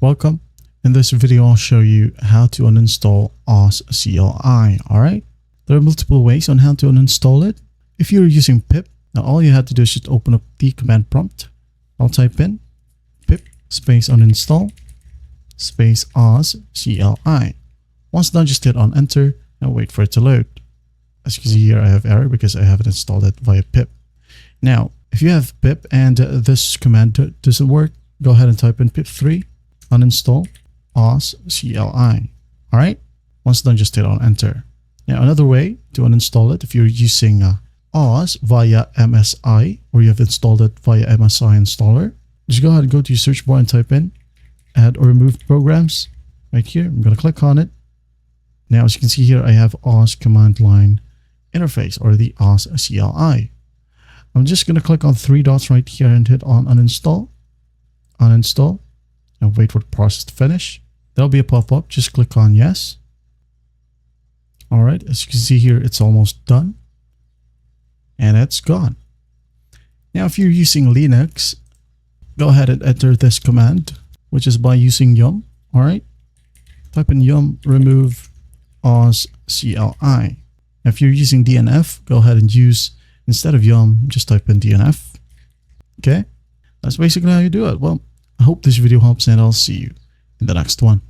Welcome. In this video, I'll show you how to uninstall AWS CLI. Alright, there are multiple ways on how to uninstall it. If you're using pip, now all you have to do is just open up the command prompt. I'll type in pip space uninstall space AWS CLI. Once done, just hit on enter and wait for it to load. As you can see here, I have error because I haven't installed it via pip. Now, if you have pip and this command doesn't work, go ahead and type in pip3 uninstall AWS CLI. Alright, once done, just hit on enter. Now, another way to uninstall it, if you're using AWS via MSI, or you have installed it via MSI installer, just go ahead and go to your search bar and type in add or remove programs right here. I'm going to click on it. Now, as you can see here, I have AWS Command Line Interface, or the AWS CLI. I'm just going to click on three dots right here and hit on uninstall, and wait for the process to finish. There'll be a pop-up. Just click on yes. All right, as you can see here, it's almost done, and it's gone. Now, if you're using Linux, go ahead and enter this command, which is by using yum. All right, type in yum remove AWS CLI. If you're using DNF, go ahead and use, instead of yum, just type in DNF. Okay, that's basically how you do it. Well, I hope this video helps, and I'll see you in the next one.